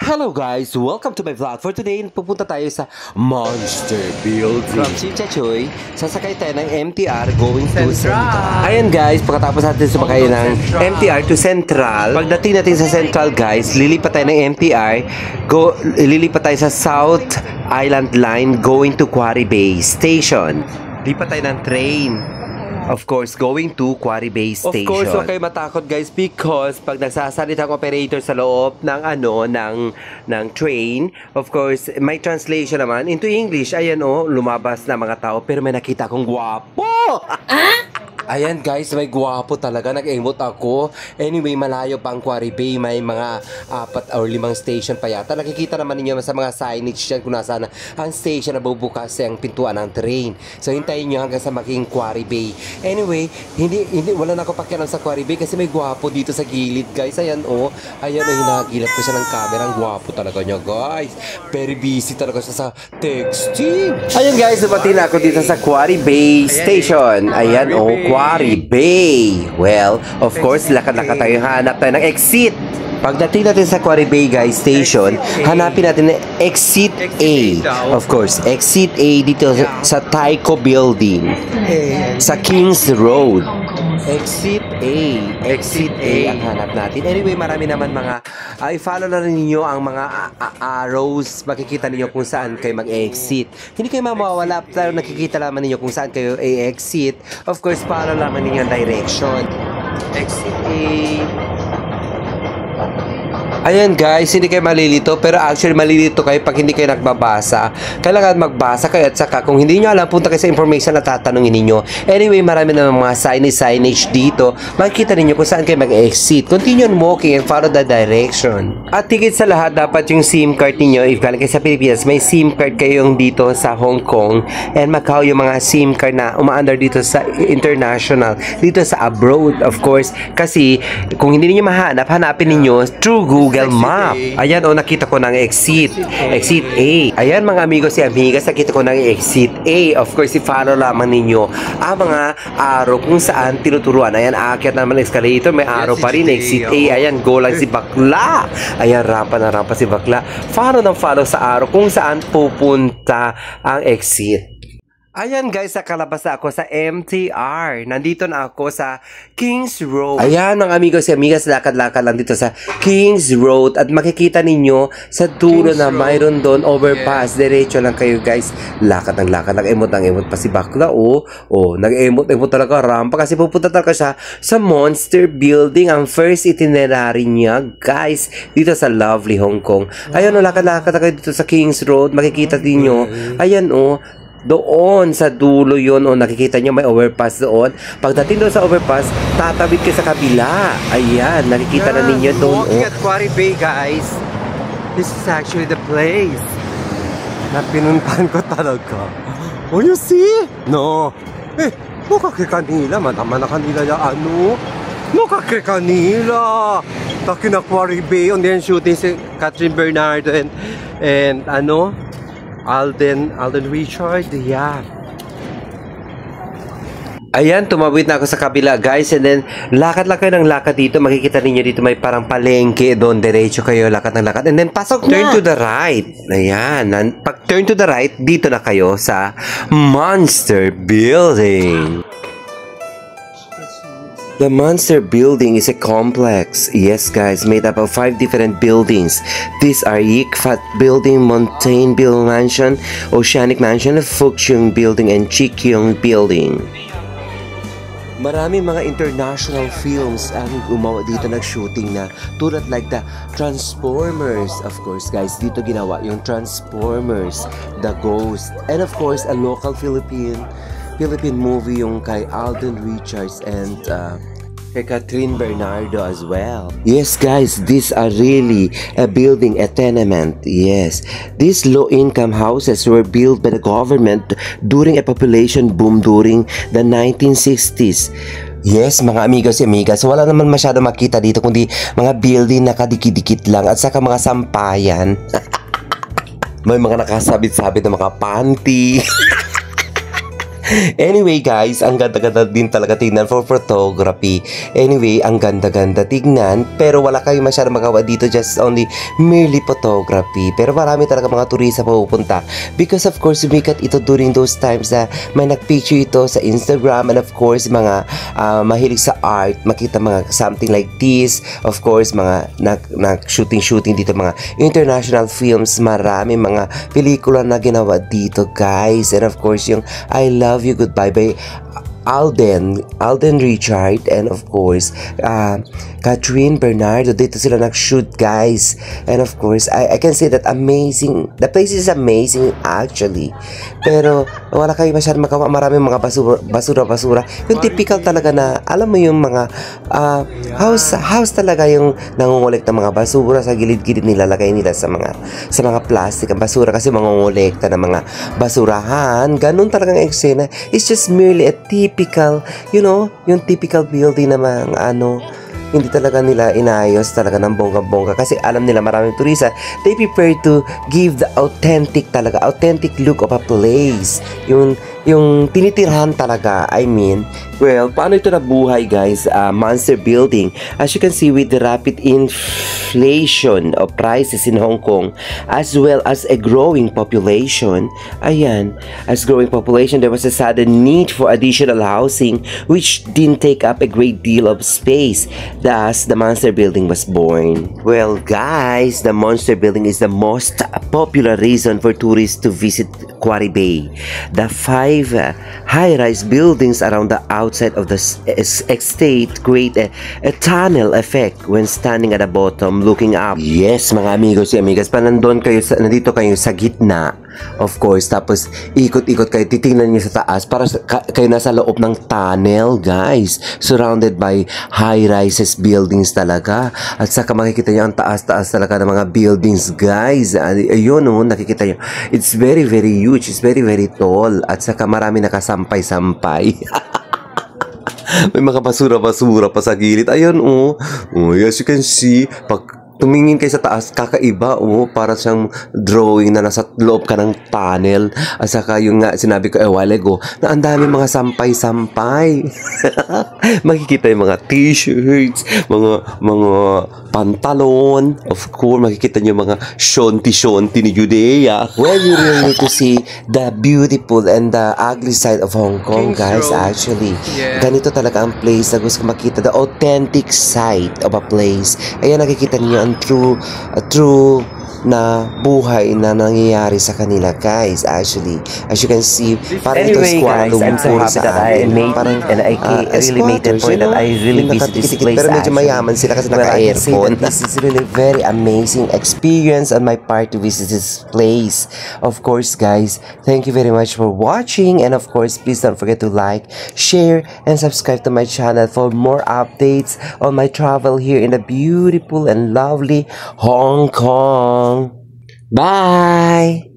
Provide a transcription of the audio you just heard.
Hello guys! Welcome to my vlog. For today, pupunta tayo sa Monster Building. From Chichachoy, sasakay tayo ng MTR going to Central. Ayan guys, pagkatapos natin sumakay ng MTR to Central, pagdating natin sa Central guys, lilipat tayo ng MTR, lilipat tayo sa South Island Line going to Quarry Bay Station. Lipat tayo ng train. Of course, going to Quarry Bay Station. Of course, huwag kayo matakot guys because pag nagsasalita ang operator sa loob ng ng train, of course, may translation naman into English. Ayan lumabas na mga tao pero may nakita akong gwapo. Ayan guys, may gwapo talaga. Nag-emote ako. Anyway, malayo pa ang Quarry Bay. May mga 4 or 5 station pa yata. Nakikita naman ninyo sa mga signage dyan kung nasaan ang station na bubukas ang pintuan ng train. So, hintayin nyo hanggang sa maging Quarry Bay. Anyway, wala na ako pakialam sa Quarry Bay kasi may gwapo dito sa gilid guys. Ayan Ayan hinagilap ko siya ng camera. Ang gwapo talaga niya guys. Very busy talaga siya sa texting. Ayan guys, dumating na ako dito sa Quarry Bay Station. Ayan Quarry Bay. Well, of course, lakad-lakad tayo. Hanap tayo ng exit. Pagdating natin sa Quarry Bay guys station, hanapin natin ng exit A. Of course, exit A dito sa Tyco Building. Sa Kings Road. Exit A ang hanap natin. Anyway, marami naman mga i-follow na rin ninyo ang mga arrows. Makikita ninyo kung saan kayo mag-exit. Hindi kayo mawawala pero nakikita naman ninyo kung saan kayo exit. Of course, follow naman ninyo ang direction. Exit A. Ayan guys, hindi kayo malilito pero actually malilito kayo pag hindi kayo nagbabasa. Kailangan magbasa kayo at saka kung hindi nyo alam, punta kayo sa information na tatanungin ninyo. Anyway, marami na mga signage dito. Makikita ninyo kung saan kayo mag-exit. Continue on walking and follow the direction. At higit sa lahat, dapat yung SIM card ninyo, if galing kayo sa Pilipinas, may SIM card kayong dito sa Hong Kong and Macau, yung mga SIM card na umaandar dito sa international, dito sa abroad, of course. Kasi kung hindi niyo mahanap, hanapin ninyo through Google Map. Ayan nakita ko ng exit A. Ayan mga amigos and amigas, nakita ko ng exit A. Of course, i-follow lamang ninyo ang mga arrow kung saan tinuturuan. Ayan, aakyat naman ng escalator, may arrow pa rin, exit A. Ayan, go lang si bakla. Ayan, rampa na rampa si bakla. Follow sa arrow kung saan pupunta ang exit. Ayan guys, nakalabas na ako sa MTR. Nandito na ako sa Kings Road. Ayan mga amigos and amigas, lakad-lakad lang dito sa Kings Road. At makikita ninyo sa dulo na mayroon doon overpass. Diretso lang kayo guys. Lakad ng lakad. Nag-emot pa si bakla. Nag-emot talaga rampa. Kasi pupunta talaga siya sa Monster Building. Ang first itinerary niya guys. Dito sa lovely Hong Kong. Ayan lakad-lakad kayo dito sa Kings Road. Makikita ninyo. Ayan doon sa dulo yun nakikita nyo may overpass doon. Pagdating doon sa overpass, tatawid ka sa kabila. Ayan, nakikita na ninyo doon. Walking at Quarry Bay guys. This is actually the place na pinuntahan ko talaga. Oh, you see? No. Mukha kanila. Manaman na kanila mukha kanila. Taki na Quarry Bay. On then shooting si Catherine Bernardo and Alden Richard, yeah. Ayan, tumawid na ako sa kabila guys. And then, lakad lang kayo ng lakad dito. Makikita ninyo dito may parang palengke doon. Diretso kayo, lakad ng lakad. And then, pasok turn to the right. Ayan, pag turn to the right, dito na kayo sa Monster Building. The Monster Building is a complex, yes guys, made up of 5 different buildings. These are Yik-Fat Building, Mountain View Mansion, Oceanic Mansion, Fukchung Building, and Chikyong Building. Marami mga international films ang gumawa dito nag-shooting na tulad like the Transformers. Of course guys, dito ginawa yung Transformers, The Ghost, and of course a local Philippine movie yung kay Alden Richards and kay Catherine Bernardo as well. Yes guys, these are really a building, a tenement. Yes, these low-income houses were built by the government during a population boom during the 1960s. Yes, mga amigos and amigas, wala naman masyado makita dito kundi mga building na kadikit-dikit lang at saka mga sampayan. May mga nakasabit-sabit na mga panty. Anyway guys, ang ganda-ganda din talaga tignan for photography. Anyway, ang ganda-ganda tignan. Pero wala kayo masyadong magawa dito, just only merely photography. Pero marami talaga mga turista pupunta. Because of course, sumikat ito during those times na may nagpicture ito sa Instagram. And of course, mga mahilig sa art, makita mga something like this. Of course, mga nag-shooting dito, mga international films. Marami mga pelikula na ginawa dito guys. And of course, yung I Love You Goodbye by Alden Richard, and of course Catherine Bernardo. Dito sila nag-shoot guys. And of course I can say that amazing, the place is amazing actually. Pero wala kayo masyadong magawa, maraming mga basura. Yung typical talaga na alam mo yung mga house talaga, yung nangungulekta ng mga basura sa gilid-gilid, nilalagay nila sa mga plastic ang basura kasi mangungulekta ng mga basurahan. Ganun talagang eksena. It's just merely a typical, you know, yung typical building na mga hindi talaga nila inayos talaga ng bongga-bongga kasi alam nila maraming turista. They prefer to give the authentic look of a place. Yung tinitirhan talaga, I mean. Well, paano ito nabuhay guys? Monster building. As you can see, with the rapid inflation of prices in Hong Kong, as well as a growing population, there was a sudden need for additional housing which didn't take up a great deal of space. Thus, the Monster building was born. Well guys, the Monster building is the most popular reason for tourists to visit Quarry Bay. The 5 high-rise buildings around the outside of the estate create a tunnel effect when standing at the bottom looking up. Yes, mga amigos and amigas, nandito kayo sa gitna, of course, tapos ikot-ikot kayo, titingnan niyo sa taas para kayo nasa loob ng tunnel guys, surrounded by high-rises buildings talaga. At saka makikita niyo ang taas-taas talaga ng mga buildings guys. Ayun nakikita niyo, it's very huge, it's very tall. At saka marami nakasampay-sampay. May mga basura-basura pa sa gilid. Ayun as you can see, pag tumingin kayo sa taas, kakaiba para siyang drawing na nasa loob ka ng tunnel. At saka yung nga sinabi ko a while ago, na ang dami mga sampay-sampay. Makikita yung mga t-shirts, mga pantalon, of course makikita nyo mga shonti ni Judea. Well, you really need to see the beautiful and the ugly side of Hong Kong guys. Actually, ganito talaga ang place na gusto makita, the authentic side of a place. Ayan, nakikita niyo ang true na buhay na nangyayari sa kanila guys. Actually, as you can see, parang anyway, ito squad I'm so happy that I really made the point that I really visit this place. Pero medyo mayaman sila kasi naka-aircon. This is really very amazing experience on my part to visit this place. Of course guys, thank you very much for watching, and of course please don't forget to like, share, and subscribe to my channel for more updates on my travel here in the beautiful and lovely Hong Kong. Bye!